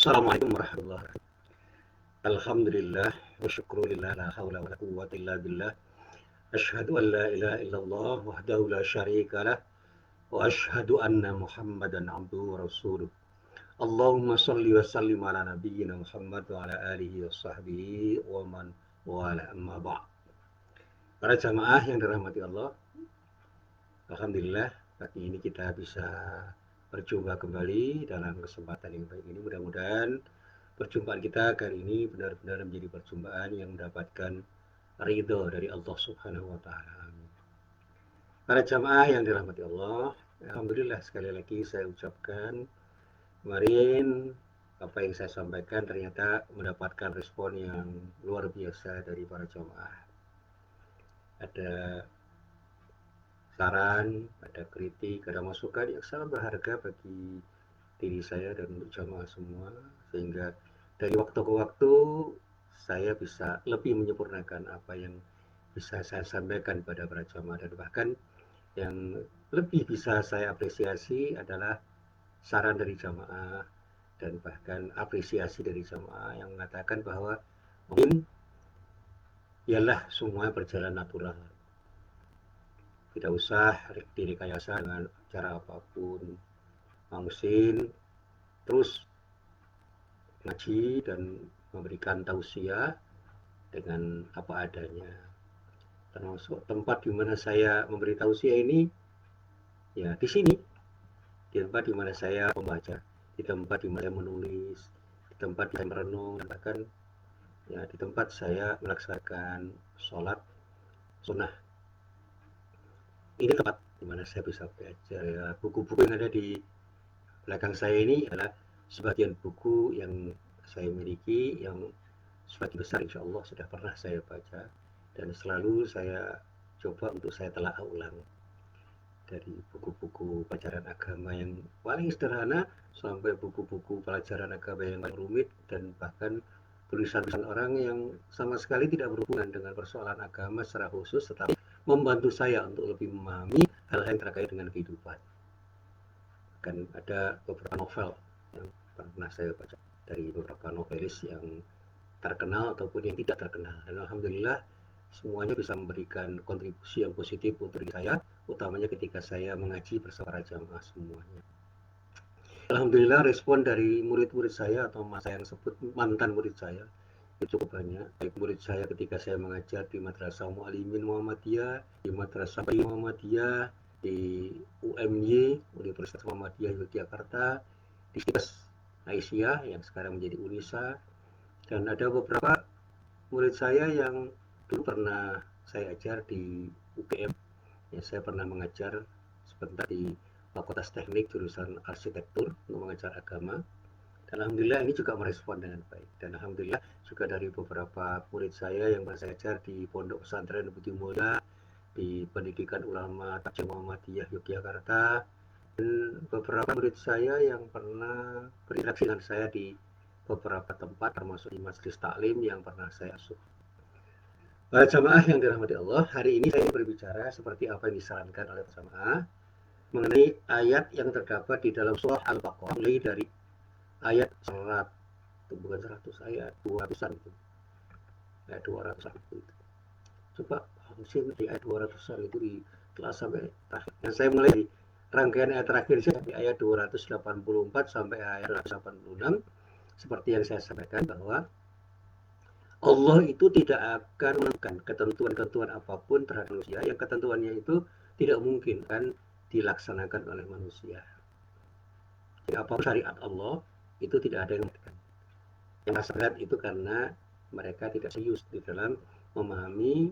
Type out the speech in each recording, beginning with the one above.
Assalamualaikum warahmatullahi wabarakatuh. Alhamdulillah wa syukrulillah la haula wa la quwwata illa billah. Asyhadu an la ilaha illallah wahdahu la syarika lah wa asyhadu anna Muhammadan abduhu wa rasuluh. Allahumma shalli wa sallim ala nabiyyina Muhammad wa ala alihi wa sahbihi wa man wala amma ba'd. Para jamaah yang dirahmati Allah, alhamdulillah pagi ini kita bisa berjumpa kembali dalam kesempatan yang baik ini. Mudah-mudahan perjumpaan kita kali ini benar-benar menjadi perjumpaan yang mendapatkan ridho dari Allah Subhanahu wa taala. Para jamaah yang dirahmati Allah, alhamdulillah sekali lagi saya ucapkan kemarin apa yang saya sampaikan ternyata mendapatkan respon yang luar biasa dari para jamaah. Ada saran, ada kritik, ada masukan yang sangat berharga bagi diri saya dan untuk jamaah semua, sehingga dari waktu ke waktu saya bisa lebih menyempurnakan apa yang bisa saya sampaikan pada para jamaah, dan bahkan yang lebih bisa saya apresiasi adalah saran dari jamaah dan bahkan apresiasi dari jamaah yang mengatakan bahwa mungkin ialah semua berjalan natural, tidak usah direkayasa dengan cara apapun, mangsin terus ngaji dan memberikan tausiah dengan apa adanya. Termasuk tempat di mana saya memberi tausiah ini ya di sini, di tempat di mana saya membaca, di tempat di mana saya menulis, di tempat saya merenung, dan bahkan ya di tempat saya melaksanakan sholat sunnah. Ini tempat di mana saya bisa belajar. Ya, buku-buku yang ada di belakang saya ini adalah sebagian buku yang saya miliki, yang sebagian besar insya Allah sudah pernah saya baca dan selalu saya coba untuk saya telah ulang, dari buku-buku pelajaran agama yang paling sederhana sampai buku-buku pelajaran agama yang paling rumit, dan bahkan tulisan-tulisan orang yang sama sekali tidak berhubungan dengan persoalan agama secara khusus, tetapi membantu saya untuk lebih memahami hal-hal yang terkait dengan kehidupan. Kan ada beberapa novel yang pernah saya baca dari beberapa novelis yang terkenal ataupun yang tidak terkenal, dan alhamdulillah semuanya bisa memberikan kontribusi yang positif untuk diri saya, utamanya ketika saya mengaji bersama jamaah semuanya. Alhamdulillah respon dari murid-murid saya, atau saya yang sebut mantan murid saya, itu cukup banyak. Baik murid saya ketika saya mengajar di Madrasah Mu'allimin Muhammadiyah, di Madrasah Muhammadiyah, di UMY, Universitas Muhammadiyah Yogyakarta, di Sitas Aisyah yang sekarang menjadi Unisa, dan ada beberapa murid saya yang dulu pernah saya ajar di UGM. Ya, saya pernah mengajar sebentar di Fakultas Teknik jurusan Arsitektur untuk mengajar agama. Dan alhamdulillah ini juga merespon dengan baik. Dan alhamdulillah juga dari beberapa murid saya yang pernah saya ajar di Pondok Pesantren Budi Mulya, di Pendidikan Ulama Tajam Muhammadiyah Yogyakarta, dan beberapa murid saya yang pernah berinteraksi dengan saya di beberapa tempat, termasuk di majelis taklim yang pernah saya asuh. Para jamaah yang dirahmati Allah, hari ini saya berbicara seperti apa yang disarankan oleh jamaah mengenai ayat yang terdapat di dalam surah Al-Baqarah, mulai dari ayat 100, bukan 100, ayat 200-an itu. Ayat 200-an itu. Coba mungkin di ayat 200-an itu di kelas sampai terakhir. Dan saya mulai dari rangkaian ayat terakhir di ayat 284 sampai ayat 286, seperti yang saya sampaikan bahwa Allah itu tidak akan menekan ketentuan-ketentuan apapun terhadap manusia yang ketentuannya itu tidak mungkin kan dilaksanakan oleh manusia. Jadi apapun syariat Allah itu tidak ada yang menekan. Yang berat itu karena mereka tidak serius di dalam memahami,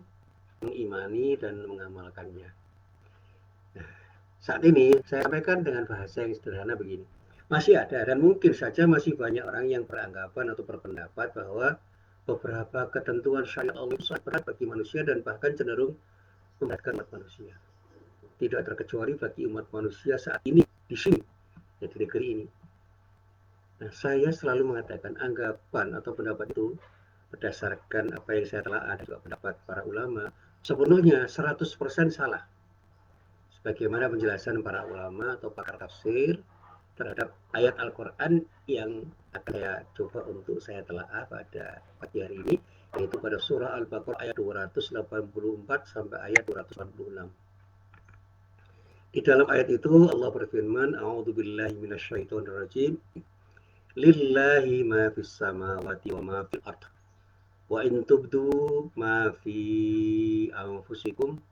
mengimani, dan mengamalkannya. Nah, saat ini saya sampaikan dengan bahasa yang sederhana begini. Masih ada dan mungkin saja masih banyak orang yang beranggapan atau berpendapat bahwa beberapa ketentuan syariat Allah sangat berat bagi manusia dan bahkan cenderung memberatkan umat manusia. Tidak terkecuali bagi umat manusia saat ini di sini, di negeri ini. Nah, saya selalu mengatakan anggapan atau pendapat itu berdasarkan apa yang saya telah ada juga pendapat para ulama sepenuhnya 100% salah. Sebagaimana penjelasan para ulama atau pakar tafsir terhadap ayat Al-Quran yang akan saya coba untuk saya telaah pada pagi hari ini, yaitu pada surah Al-Baqarah ayat 284 sampai ayat 286. Di dalam ayat itu Allah berfirman, A'udzubillahi minasyaitonirrajim. Lillahi ma fis samawati wa ma fil ard. Wa in tubdu ma fi anfusikum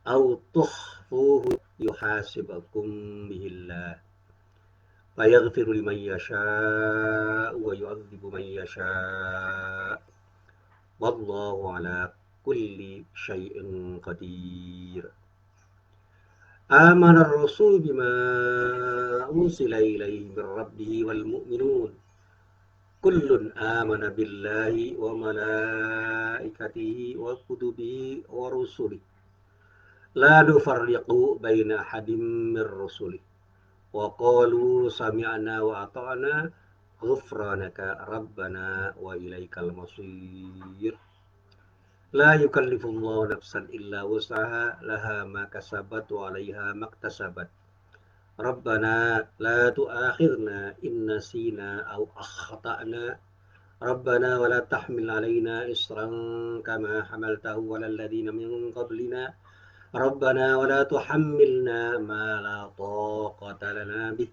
aw tukhfuhu yuhasibakum bihillah. Fayaghfiru liman yasha' wa yu'adzibu man yasha'. Wallahu ala kulli syai'in qadir. آمن الرسول بما أرسل إليه من ربه والمؤمنون كل آمن بالله وملائكته وكتبه ورسله لا نفرق بين أحد من رسله وقالوا سمعنا وأطعنا غفرانك ربنا وإليك المصير لا يكلف الله نفسا إلا وسعها لها ما كسبت وعليها ما اكتسبت ربنا لا تؤاخذنا إن نسينا أو أخطأنا ربنا ولا تحمل علينا إصرا كما حملته على الذين من قبلنا ربنا ولا تحملنا ما لا طاقة لنا به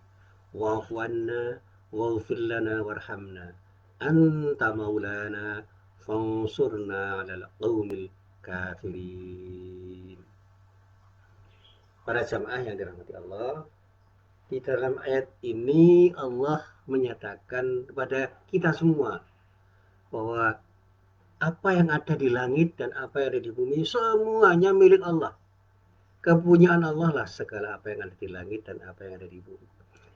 واعف عنا واغفر لنا وارحمنا أنت مولانا fansurna 'alal qaumil kafirin. Para jamaah yang dirahmati Allah, di dalam ayat ini Allah menyatakan kepada kita semua bahwa apa yang ada di langit dan apa yang ada di bumi semuanya milik Allah. Kepunyaan Allah lah segala apa yang ada di langit dan apa yang ada di bumi.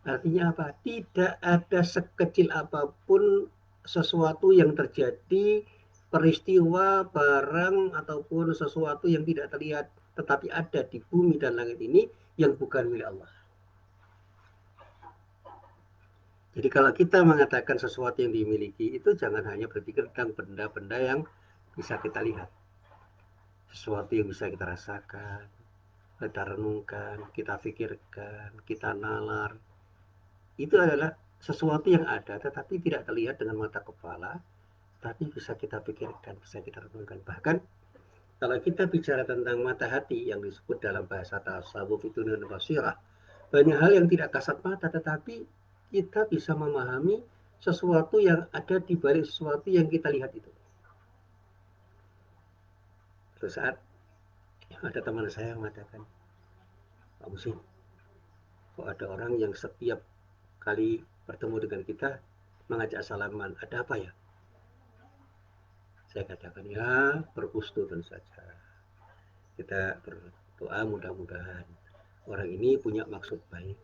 Artinya apa? Tidak ada sekecil apapun sesuatu yang terjadi, peristiwa, barang, ataupun sesuatu yang tidak terlihat tetapi ada di bumi dan langit ini yang bukan milik Allah. Jadi kalau kita mengatakan sesuatu yang dimiliki, itu jangan hanya berpikir tentang benda-benda yang bisa kita lihat. Sesuatu yang bisa kita rasakan, kita renungkan, kita pikirkan, kita nalar. Itu adalah sesuatu yang ada tetapi tidak terlihat dengan mata kepala, tapi bisa kita pikirkan, bisa kita renungkan. Bahkan kalau kita bicara tentang mata hati yang disebut dalam bahasa tasawuf itu dengan basirah, banyak hal yang tidak kasat mata tetapi kita bisa memahami sesuatu yang ada di balik sesuatu yang kita lihat itu. Terus saat ada teman saya yang mengatakan, Pak Musin, kok ada orang yang setiap kali bertemu dengan kita mengajak salaman, ada apa ya? Saya katakan ya berhusnuzon saja. Kita berdoa mudah-mudahan orang ini punya maksud baik.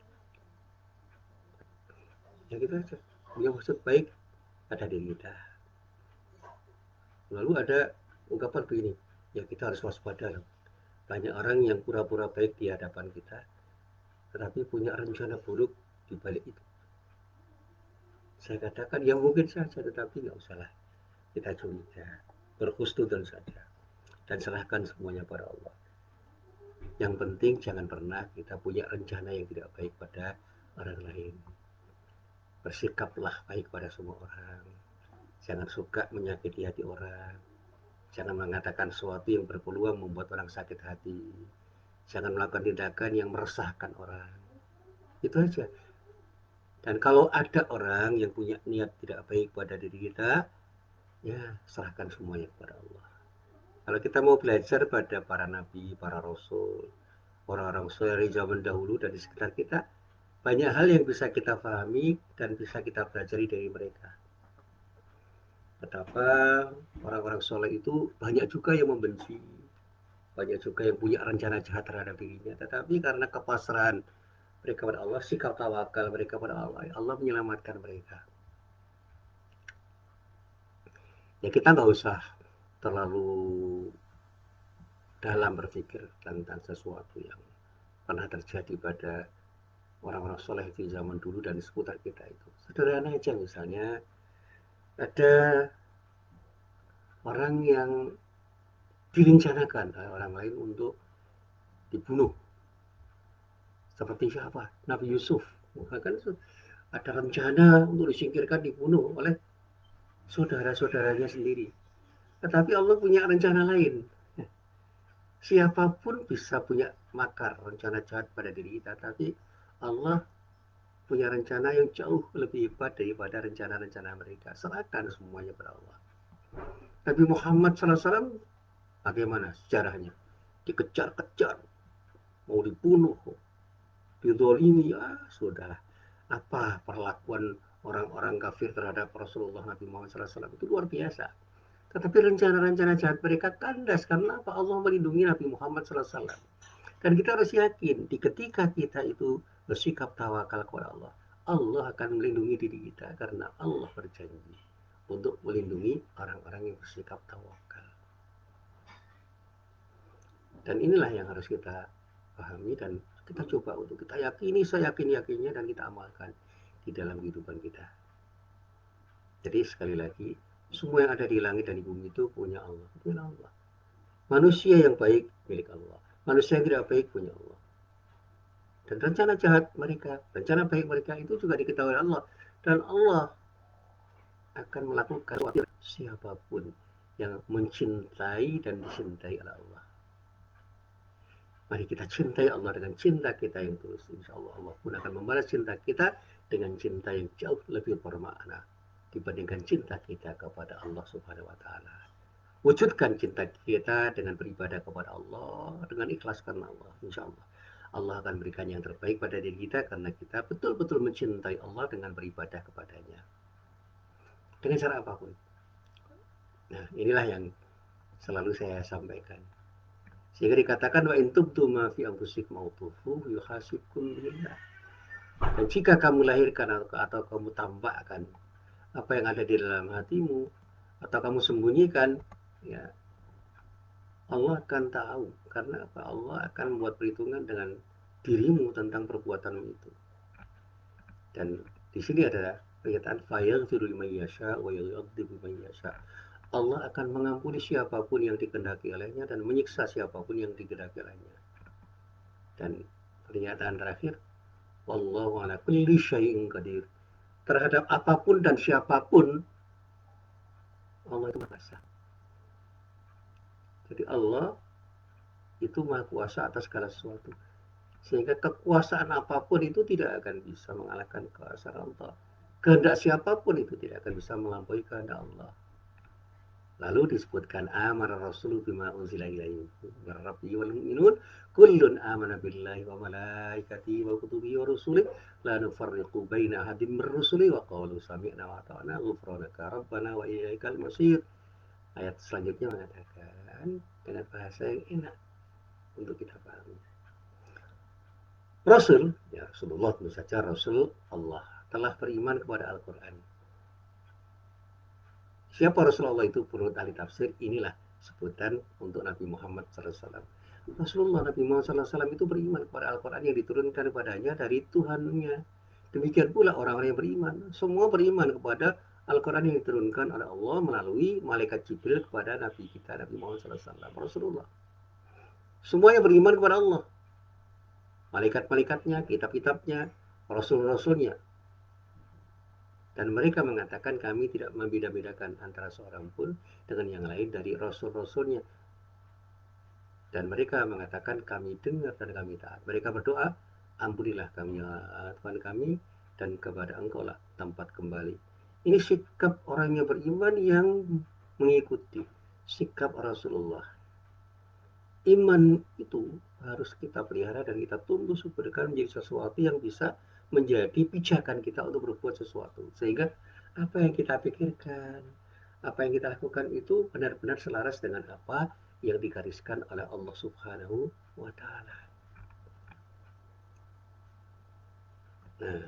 Ya gitu aja. Punya maksud baik ada di kita. Lalu ada ungkapan begini, ya kita harus waspada. Banyak orang yang pura-pura baik di hadapan kita, tetapi punya rencana buruk di balik itu. Saya katakan ya mungkin saja, tetapi nggak usahlah kita curiga, berhusnuzon saja dan serahkan semuanya pada Allah. Yang penting jangan pernah kita punya rencana yang tidak baik pada orang lain. Bersikaplah baik pada semua orang. Jangan suka menyakiti hati orang. Jangan mengatakan sesuatu yang berpeluang membuat orang sakit hati. Jangan melakukan tindakan yang meresahkan orang. Itu aja. Dan kalau ada orang yang punya niat tidak baik pada diri kita, ya serahkan semuanya kepada Allah. Kalau kita mau belajar pada para nabi, para rasul, orang-orang dari zaman dahulu dan di sekitar kita, banyak hal yang bisa kita pahami dan bisa kita pelajari dari mereka. Betapa orang-orang soleh itu banyak juga yang membenci, banyak juga yang punya rencana jahat terhadap dirinya. Tetapi karena kepasrahan mereka pada Allah, sikap tawakal mereka pada Allah, Allah menyelamatkan mereka. Ya kita nggak usah terlalu dalam berpikir tentang sesuatu yang pernah terjadi pada orang-orang soleh di zaman dulu dan di seputar kita itu. Sederhana aja, misalnya ada orang yang direncanakan oleh orang lain untuk dibunuh. Seperti siapa? Nabi Yusuf. Kan ada rencana untuk disingkirkan, dibunuh oleh saudara-saudaranya sendiri. Tetapi Allah punya rencana lain. Siapapun bisa punya makar, rencana jahat pada diri kita, tapi Allah punya rencana yang jauh lebih hebat daripada rencana-rencana mereka. Serahkan semuanya pada Allah. Nabi Muhammad SAW bagaimana sejarahnya? Dikejar-kejar, mau dibunuh, didolimi, sudah. Apa perlakuan orang-orang kafir terhadap Rasulullah Nabi Muhammad SAW itu luar biasa. Tetapi rencana-rencana jahat mereka kandas karena apa? Allah melindungi Nabi Muhammad SAW. Dan kita harus yakin, di ketika kita itu bersikap tawakal kepada Allah, Allah akan melindungi diri kita karena Allah berjanji untuk melindungi orang-orang yang bersikap tawakal. Dan inilah yang harus kita pahami dan kita coba untuk kita yakini, saya yakin-yakinnya, dan kita amalkan di dalam kehidupan kita. Jadi sekali lagi, semua yang ada di langit dan di bumi itu punya Allah. Punya Allah. Manusia yang baik milik Allah. Manusia yang tidak baik punya Allah. Dan rencana jahat mereka, rencana baik mereka itu juga diketahui Allah. Dan Allah akan melakukan siapapun yang mencintai dan dicintai oleh Allah. Mari kita cintai Allah dengan cinta kita yang tulus. Insya Allah Allah pun akan membalas cinta kita dengan cinta yang jauh lebih bermakna dibandingkan cinta kita kepada Allah Subhanahu wa Ta'ala. Wujudkan cinta kita dengan beribadah kepada Allah, dengan ikhlas karena Allah. Insya Allah Allah akan berikan yang terbaik pada diri kita karena kita betul-betul mencintai Allah dengan beribadah kepadanya. Dengan cara apapun. Nah, inilah yang selalu saya sampaikan. Sehingga dikatakan wa in tubdu ma fi anfusikum aw tukhfuhu yuhasibkum billah. Dan jika kamu lahirkan atau kamu tampakkan apa yang ada di dalam hatimu atau kamu sembunyikan, ya Allah akan tahu. Karena apa? Allah akan membuat perhitungan dengan dirimu tentang perbuatanmu itu. Dan di sini ada pernyataan fayaghfiru liman yasha wa yu'adzibu liman yasha. Allah akan mengampuni siapapun yang dikehendaki olehnya dan menyiksa siapapun yang dikehendaki olehnya. Dan pernyataan terakhir, wallahu ala kulli syai'in qadir. Terhadap apapun dan siapapun Allah itu maha kuasa. Jadi Allah itu maha kuasa atas segala sesuatu. Sehingga kekuasaan apapun itu tidak akan bisa mengalahkan kuasa Allah. Kehendak siapapun itu tidak akan bisa melampaui kehendak Allah. Lalu disebutkan amara rasulu bima unzila ilaihi min rabbihi wal mu'minun kullun amana billahi wa malaikatihi wa kutubihi wa rusulihi la nufarriqu baina ahadin min rusuli wa qalu sami'na wa ata'na ghufranaka rabbana wa ilaikal masir. Ayat selanjutnya mengatakan dengan bahasa yang enak untuk kita pahami. Rasul, ya Rasulullah tentu saja Rasul Allah telah beriman kepada Al-Quran. Siapa Rasulullah itu menurut ahli tafsir? Inilah sebutan untuk Nabi Muhammad SAW. Rasulullah Nabi Muhammad SAW itu beriman kepada Al-Quran yang diturunkan kepadanya dari Tuhannya. Demikian pula orang-orang yang beriman. Semua beriman kepada Al-Quran yang diturunkan oleh Allah melalui malaikat Jibril kepada Nabi kita, Nabi Muhammad SAW. Rasulullah. Semuanya beriman kepada Allah. Malaikat-malaikatnya, kitab-kitabnya, Rasul-Rasulnya. Dan mereka mengatakan kami tidak membeda-bedakan antara seorang pun dengan yang lain dari Rasul-Rasulnya. Dan mereka mengatakan kami dengar dan kami taat. Mereka berdoa, ampunilah kami ya Tuhan kami, dan kepada Engkau lah tempat kembali. Ini sikap orang yang beriman yang mengikuti sikap Rasulullah. Iman itu harus kita pelihara dan kita tumbuh subur menjadi sesuatu yang bisa menjadi pijakan kita untuk berbuat sesuatu. Sehingga apa yang kita pikirkan, apa yang kita lakukan itu benar-benar selaras dengan apa yang digariskan oleh Allah Subhanahu wa Ta'ala. Nah,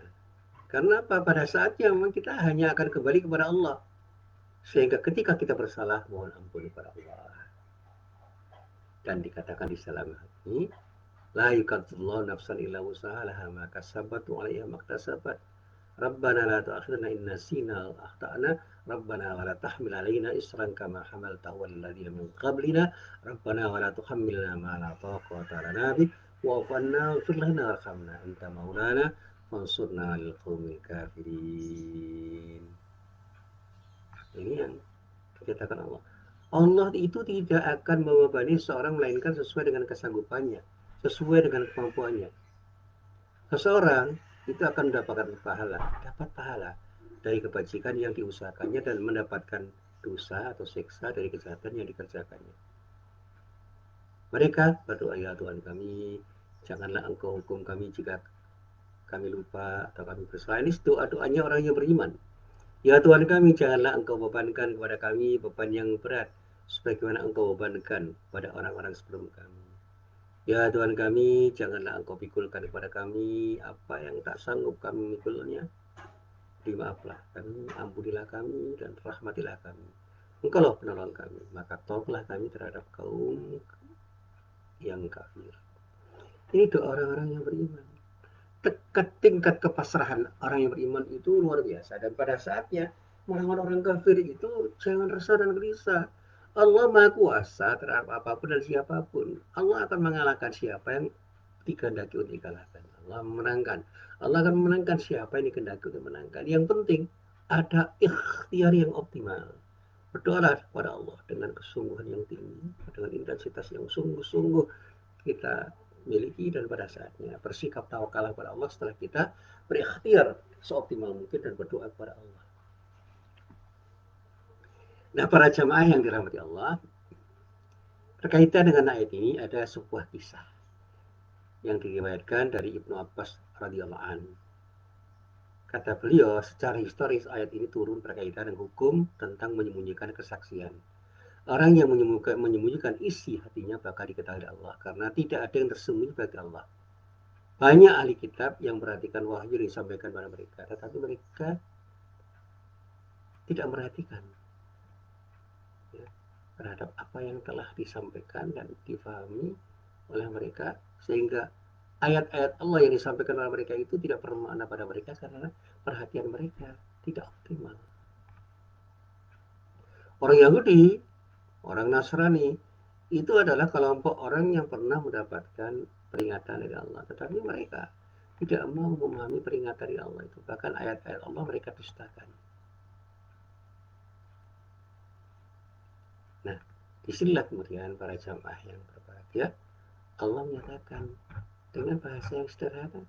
karena apa? Pada saatnya memang kita hanya akan kembali kepada Allah. Sehingga ketika kita bersalah, mohon ampun kepada Allah. Dan dikatakan di dalam hati, la yukadzullahu nafsan illa wusaha laha ma kasabat wa 'alaiha maktasabat. Rabbana la tu'akhidna in nasina aw akhtana. Rabbana wa la tahmil 'alaina isran kama hamaltahu 'alal ladzina min qablina. Rabbana wa la tuhammilna ma la taqata lana bih wa'fu 'anna waghfir lana warhamna anta maulana wansurna 'alal qaumil kafirin. Ini yang dikatakan Allah. Allah itu tidak akan membebani seorang melainkan sesuai dengan kesanggupannya, sesuai dengan kemampuannya. Seseorang itu akan dapat pahala dari kebajikan yang diusahakannya dan mendapatkan dosa atau siksa dari kejahatan yang dikerjakannya. Mereka berdoa, ya Tuhan kami, janganlah engkau hukum kami jika kami lupa atau kami bersalah. Ini doa-doanya orang yang beriman. Ya Tuhan kami, janganlah engkau bebankan kepada kami beban yang berat, sebagaimana engkau bebankan pada orang-orang sebelum kami. Ya Tuhan kami, janganlah engkau pikulkan kepada kami apa yang tak sanggup kami mikulnya. Maaflah kami, ampunilah kami, dan rahmatilah kami. Engkaulah penolong kami, maka tolonglah kami terhadap kaum yang kafir. Ini doa orang-orang yang beriman. Tingkat kepasrahan orang yang beriman itu luar biasa. Dan pada saatnya melawan orang kafir itu jangan resah dan gelisah. Allah Maha Kuasa terhadap apapun dan siapapun. Allah akan mengalahkan siapa yang dikehendaki untuk dikalahkan. Allah memenangkan. Allah akan memenangkan siapa yang dikehendaki untuk menangkan. Yang penting ada ikhtiar yang optimal. Berdoalah kepada Allah dengan kesungguhan yang tinggi, dengan intensitas yang sungguh-sungguh kita miliki, dan pada saatnya bersikap tawakal kepada Allah setelah kita berikhtiar seoptimal mungkin dan berdoa kepada Allah. Nah, para jamaah yang dirahmati Allah, berkaitan dengan ayat ini ada sebuah kisah yang diriwayatkan dari Ibnu Abbas radhiyallahu anhu. Kata beliau, secara historis ayat ini turun berkaitan dengan hukum tentang menyembunyikan kesaksian. Orang yang menyembunyikan isi hatinya bakal diketahui Allah, karena tidak ada yang tersembunyi bagi Allah. Banyak ahli kitab yang perhatikan wahyu yang disampaikan kepada mereka, tetapi mereka tidak perhatikan ya, terhadap apa yang telah disampaikan dan difahami oleh mereka, sehingga ayat-ayat Allah yang disampaikan oleh mereka itu tidak bermakna pada mereka karena perhatian mereka tidak optimal. Orang Yahudi, orang Nasrani itu adalah kelompok orang yang pernah mendapatkan peringatan dari Allah, tetapi mereka tidak mau memahami peringatan dari Allah itu. Bahkan ayat-ayat Allah mereka dustakan. Nah, disinilah kemudian para jamaah yang berbahagia, Allah menyatakan dengan bahasa yang sederhana,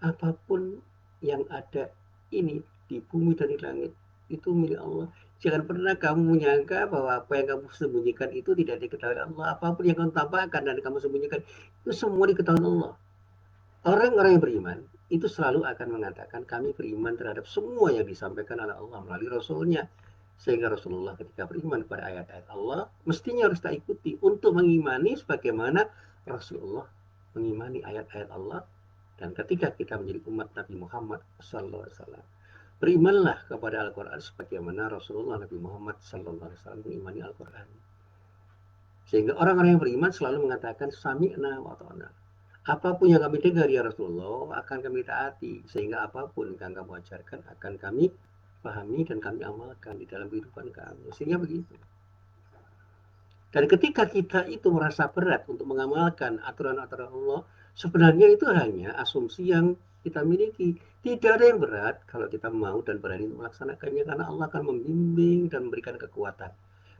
apapun yang ada ini di bumi dan di langit itu milik Allah. Jangan pernah kamu menyangka bahwa apa yang kamu sembunyikan itu tidak diketahui Allah. Apapun yang kamu tampakkan dan kamu sembunyikan itu semua diketahui Allah. Orang-orang yang beriman itu selalu akan mengatakan kami beriman terhadap semua yang disampaikan oleh Allah melalui Rasulnya. Sehingga Rasulullah ketika beriman pada ayat-ayat Allah, mestinya harus kita ikuti untuk mengimani sebagaimana Rasulullah mengimani ayat-ayat Allah. Dan ketika kita menjadi umat Nabi Muhammad SAW, berimanlah kepada Al-Quran sebagaimana Rasulullah Nabi Muhammad SAW mengimani Al-Quran. Sehingga orang-orang yang beriman selalu mengatakan sami'na wa ta'na. Apapun yang kami dengar ya Rasulullah akan kami taati, sehingga apapun yang kamu ajarkan akan kami pahami dan kami amalkan di dalam kehidupan kami. Sehingga begitu. Dan ketika kita itu merasa berat untuk mengamalkan aturan-aturan Allah, sebenarnya itu hanya asumsi yang kita miliki. Tidak ada yang berat kalau kita mau dan berani melaksanakannya, karena Allah akan membimbing dan memberikan kekuatan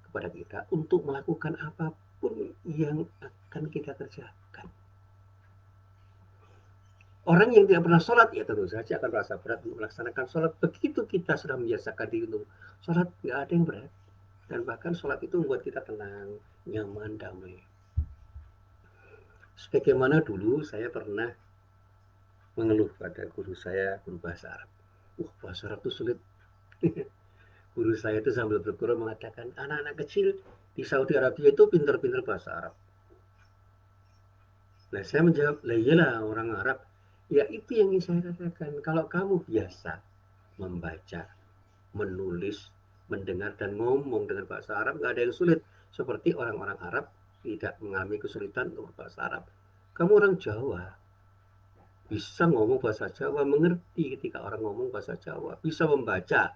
kepada kita untuk melakukan apapun yang akan kita kerjakan. Orang yang tidak pernah sholat, ya tentu saja akan merasa berat untuk melaksanakan sholat. Begitu kita sudah membiasakan diri untuk sholat, nggak ada yang berat. Dan bahkan sholat itu membuat kita tenang, nyaman, damai. Sebagaimana dulu saya pernah mengeluh pada guru saya, guru bahasa Arab. Bahasa Arab itu sulit. Guru saya itu sambil bergurau mengatakan, anak-anak kecil di Saudi Arabia itu pintar-pintar bahasa Arab. Nah, saya menjawab, lah iyalah orang Arab. Ya itu yang ingin saya katakan. Kalau kamu biasa membaca, menulis, mendengar, dan ngomong dengan bahasa Arab, nggak ada yang sulit. Seperti orang-orang Arab tidak mengalami kesulitan untuk bahasa Arab. Kamu orang Jawa, bisa ngomong bahasa Jawa, mengerti ketika orang ngomong bahasa Jawa, bisa membaca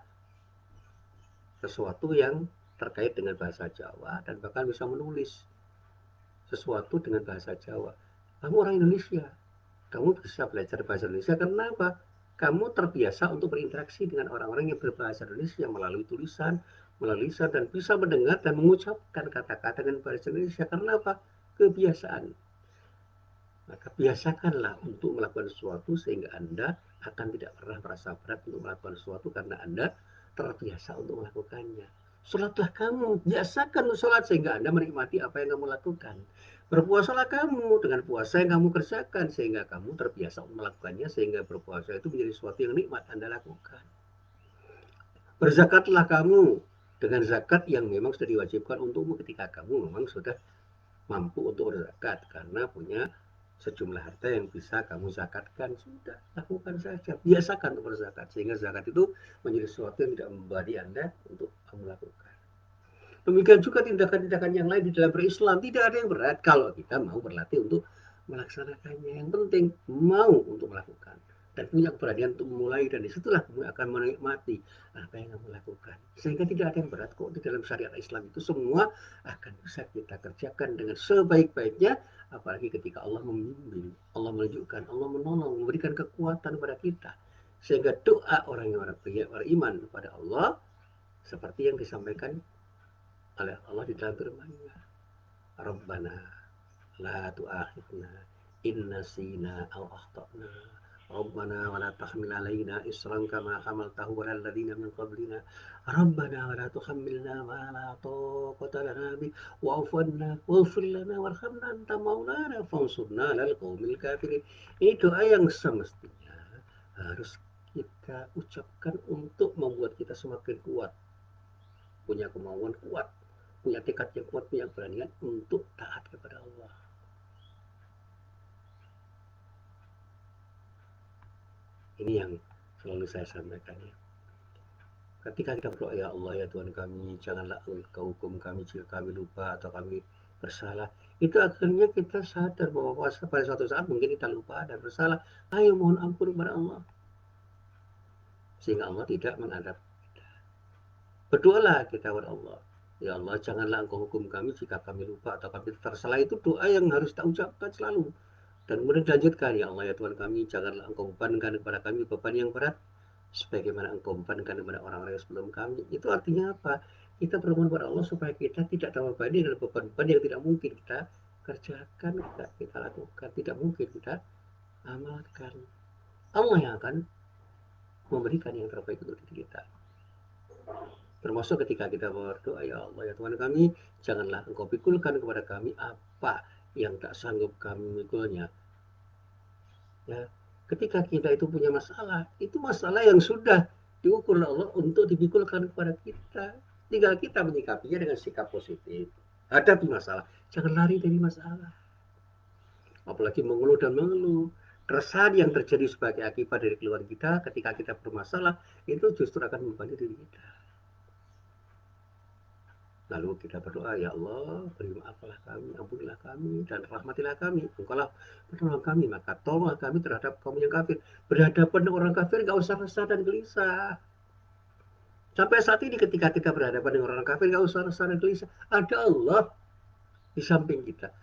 sesuatu yang terkait dengan bahasa Jawa, dan bahkan bisa menulis sesuatu dengan bahasa Jawa. Kamu orang Indonesia, kamu bisa belajar bahasa Indonesia. Kenapa? Kamu terbiasa untuk berinteraksi dengan orang-orang yang berbahasa Indonesia melalui tulisan, melalui lisan, dan bisa mendengar dan mengucapkan kata-kata dengan bahasa Indonesia. Karena apa? Kebiasaan. Maka biasakanlah untuk melakukan sesuatu sehingga Anda akan tidak pernah merasa berat untuk melakukan sesuatu karena Anda terbiasa untuk melakukannya. Sholatlah kamu, biasakan sholat sehingga Anda menikmati apa yang kamu lakukan. Berpuasalah kamu dengan puasa yang kamu kerjakan sehingga kamu terbiasa untuk melakukannya sehingga berpuasa itu menjadi sesuatu yang nikmat Anda lakukan. Berzakatlah kamu dengan zakat yang memang sudah diwajibkan untukmu ketika kamu memang sudah mampu untuk berzakat karena punya sejumlah harta yang bisa kamu zakatkan. Sudah, lakukan saja, biasakan untuk berzakat sehingga zakat itu menjadi sesuatu yang tidak membebani Anda untuk kamu lakukan. Demikian juga tindakan-tindakan yang lain di dalam berislam, tidak ada yang berat kalau kita mau berlatih untuk melaksanakannya. Yang penting mau untuk melakukan dan punya keberanian untuk memulai, dan disitulah kamu akan menikmati apa yang kamu lakukan. Sehingga tidak ada yang berat kok di dalam syariat Islam, itu semua akan bisa kita kerjakan dengan sebaik-baiknya, apalagi ketika Allah membimbing, Allah menunjukkan, Allah menolong, memberikan kekuatan kepada kita. Sehingga doa orang yang beriman kepada Allah seperti yang disampaikan oleh Allah di dalam firman-Nya. Rabbana la tu'akhidna in nasina aw akhtana. Rabbana wa la tahmil alaina isran kama hamaltahu 'alal ladzina min qablina. Rabbana wa la tuhammilna ma la taqata lana bih wa'fu 'anna waghfir lana warhamna anta maulana fansurna 'alal qaumil kafirin. Ini doa yang semestinya harus kita ucapkan untuk membuat kita semakin kuat, punya kemauan kuat, punya tekad yang kuat, punya keberanian untuk taat kepada Allah. Ini yang selalu saya sampaikan ya. Ketika kita berdoa, ya Allah ya Tuhan kami, janganlah Engkau hukum kami jika kami lupa atau kami bersalah. Itu akhirnya kita sadar bahwa pada suatu saat mungkin kita lupa dan bersalah. Ayo mohon ampun kepada Allah. Sehingga Allah tidak mengadab kita. Berdoalah kita kepada Allah. Ya Allah, janganlah Engkau hukum kami jika kami lupa atau kami tersalah. Itu doa yang harus kita ucapkan selalu. Dan kemudian dilanjutkan, ya Allah ya Tuhan kami, janganlah Engkau bebankan kepada kami beban yang berat, sebagaimana Engkau bebankan kepada orang-orang yang sebelum kami. Itu artinya apa? Kita bermohon kepada Allah supaya kita tidak terbebani dengan beban-beban yang tidak mungkin kita kerjakan, kita lakukan, tidak mungkin kita amalkan. Allah yang akan memberikan yang terbaik untuk diri kita. Termasuk ketika kita berdoa, ya Allah ya Tuhan kami, janganlah Engkau pikulkan kepada kami apa yang tak sanggup kami mikulnya. Ya, ketika kita itu punya masalah, itu masalah yang sudah diukur oleh Allah untuk dipikulkan kepada kita. Tinggal kita menyikapinya dengan sikap positif. Hadapi masalah, jangan lari dari masalah. Apalagi mengeluh dan mengeluh. Keresahan yang terjadi sebagai akibat dari keluhan kita ketika kita bermasalah, itu justru akan membebani diri kita. Lalu kita berdoa, ya Allah, beri maaflah kami, ampunilah kami, dan rahmatilah kami. Engkaulah penolong kami, maka tolonglah kami terhadap kaum yang kafir. Berhadapan dengan orang kafir, gak usah resah dan gelisah. Sampai saat ini ketika kita berhadapan dengan orang kafir, gak usah resah dan gelisah. Ada Allah di samping kita.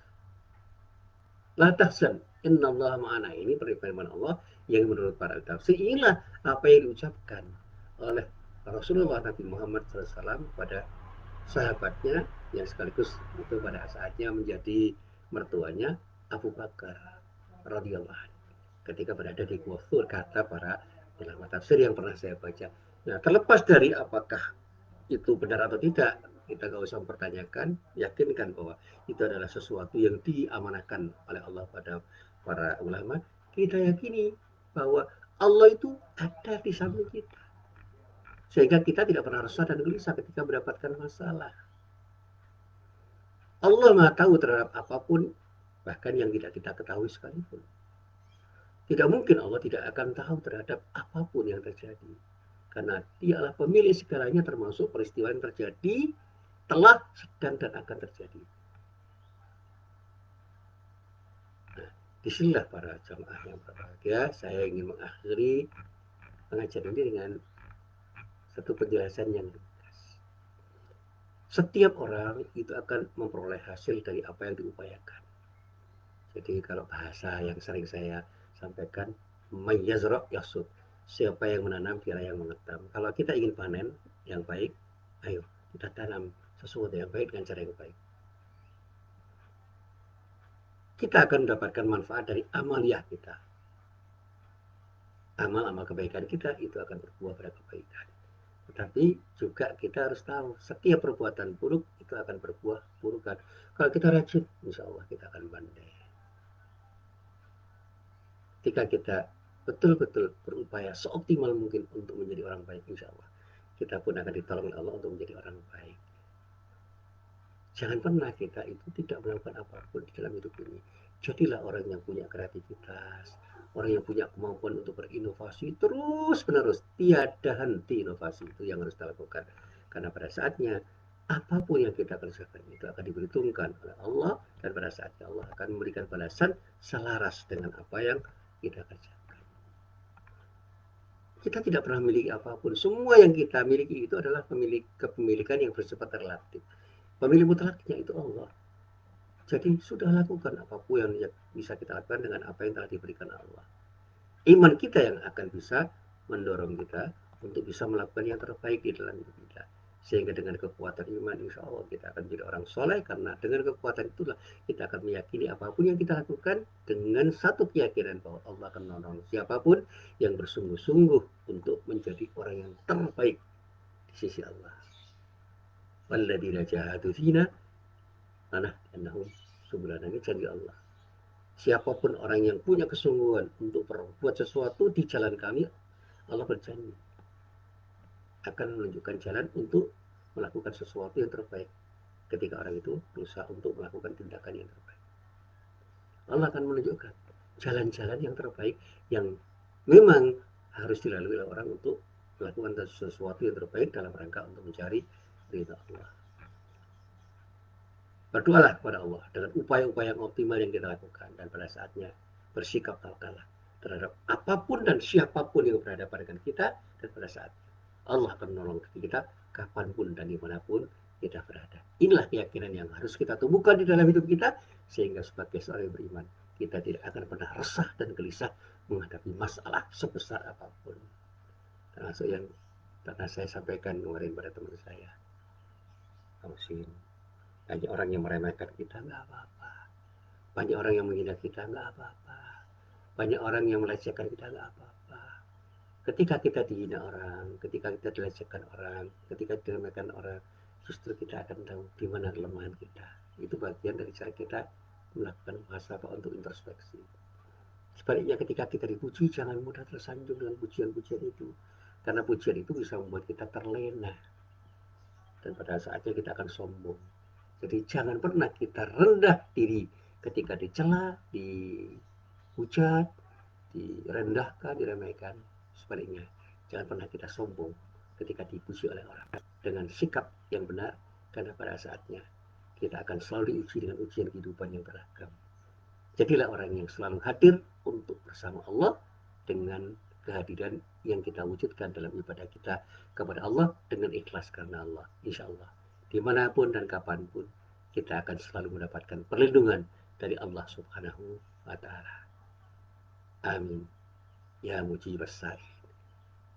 La tahzan, innallaha ma'ana. Ini firman Allah yang menurut para tafsir, inilah apa yang diucapkan oleh Rasulullah Nabi Muhammad SAW pada sahabatnya yang sekaligus itu pada saatnya menjadi mertuanya Abu Bakar radhiyallahu anhu ketika berada di Gua Thur, kata para ulama tafsir yang pernah saya baca. Nah, terlepas dari apakah itu benar atau tidak, kita gak usah mempertanyakan, yakinkan bahwa itu adalah sesuatu yang diamanahkan oleh Allah pada para ulama. Kita yakini bahwa Allah itu ada di samping kita, sehingga kita tidak pernah resah dan gelisah ketika mendapatkan masalah. Allah Maha tahu terhadap apapun, bahkan yang tidak kita ketahui sekalipun. Tidak mungkin Allah tidak akan tahu terhadap apapun yang terjadi. Karena Dialah pemilik segalanya, termasuk peristiwa yang terjadi, telah, sedang, dan akan terjadi. Nah, disinilah para jamaah yang berbahagia, saya ingin mengakhiri pengajian ini dengan satu penjelasan yang ringkas. Setiap orang itu akan memperoleh hasil dari apa yang diupayakan. Jadi kalau bahasa yang sering saya sampaikan, mayyazra yahsud. Siapa yang menanam, dia yang mengetam. Kalau kita ingin panen yang baik, ayo kita tanam sesuatu yang baik dengan cara yang baik. Kita akan mendapatkan manfaat dari amaliyah kita. Amal-amal kebaikan kita itu akan berbuah pada kebaikan. Tetapi juga kita harus tahu, setiap perbuatan buruk itu akan berbuah burukan. Kalau kita rajin, insya Allah kita akan pandai. Ketika kita betul-betul berupaya seoptimal mungkin untuk menjadi orang baik, insya Allah kita pun akan ditolong oleh Allah untuk menjadi orang baik. Jangan pernah kita itu tidak melakukan apapun di dalam hidup ini. Jadilah orang yang punya kreativitas, orang yang punya kemampuan untuk berinovasi terus menerus, tiada henti inovasi itu yang harus kita lakukan. Karena pada saatnya apapun yang kita kerjakan itu akan diperhitungkan oleh Allah, dan pada saatnya Allah akan memberikan balasan selaras dengan apa yang kita kerjakan. Kita tidak pernah memiliki apapun. Semua yang kita miliki itu adalah kepemilikan yang bersifat relatif. Pemilik mutlaknya itu Allah. Jadi sudah lakukan apapun yang bisa kita lakukan dengan apa yang telah diberikan Allah. Iman kita yang akan bisa mendorong kita untuk bisa melakukan yang terbaik di dalam hidup kita. Sehingga dengan kekuatan iman, insya Allah kita akan menjadi orang soleh, karena dengan kekuatan itulah kita akan meyakini apapun yang kita lakukan dengan satu keyakinan bahwa Allah akan menolong siapapun yang bersungguh-sungguh untuk menjadi orang yang terbaik di sisi Allah. Walladzina jahadu fina lanahdiyannahum subulana, ini janji Allah. Siapapun orang yang punya kesungguhan untuk berbuat sesuatu di jalan kami, Allah berjanji akan menunjukkan jalan untuk melakukan sesuatu yang terbaik ketika orang itu berusaha untuk melakukan tindakan yang terbaik. Allah akan menunjukkan jalan-jalan yang terbaik yang memang harus dilalui oleh orang untuk melakukan sesuatu yang terbaik dalam rangka untuk mencari ridha Allah. Berdoalah kepada Allah dengan upaya-upaya yang optimal yang kita lakukan, dan pada saatnya bersikap tawakallah terhadap apapun dan siapapun yang berhadapan dengan kita, dan pada saat Allah akan menolong kita kapanpun dan dimanapun kita berada. Inilah keyakinan yang harus kita tumbuhkan di dalam hidup kita, sehingga sebagai seorang yang beriman kita tidak akan pernah resah dan gelisah menghadapi masalah sebesar apapun. Termasuk yang pernah saya sampaikan kemarin pada teman saya, Ausin. Banyak orang yang meremehkan kita, nggak apa-apa. Banyak orang yang menghina kita, nggak apa-apa. Banyak orang yang melecehkan kita, nggak apa-apa. Ketika kita dihina orang, ketika kita dilecehkan orang, ketika diremehkan orang, justru kita akan tahu di mana kelemahan kita. Itu bagian dari cara kita melakukan muhasabah untuk introspeksi. Sebaliknya ketika kita dipuji, jangan mudah tersanjung dengan pujian-pujian itu. Karena pujian itu bisa membuat kita terlena. Dan pada saatnya kita akan sombong. Jadi jangan pernah kita rendah diri ketika dicela, dihujat, direndahkan, diremehkan. Sebaliknya, jangan pernah kita sombong ketika dipuji oleh orang dengan sikap yang benar, karena pada saatnya kita akan selalu diuji dengan ujian kehidupan yang beragam. Jadilah orang yang selalu hadir untuk bersama Allah dengan kehadiran yang kita wujudkan dalam ibadah kita kepada Allah dengan ikhlas karena Allah. Insya Allah, dimanapun dan kapanpun kita akan selalu mendapatkan perlindungan dari Allah Subhanahu wa Ta'ala. Amin. Ya mujibas sa'i.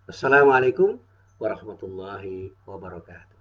Wassalamualaikum warahmatullahi wabarakatuh.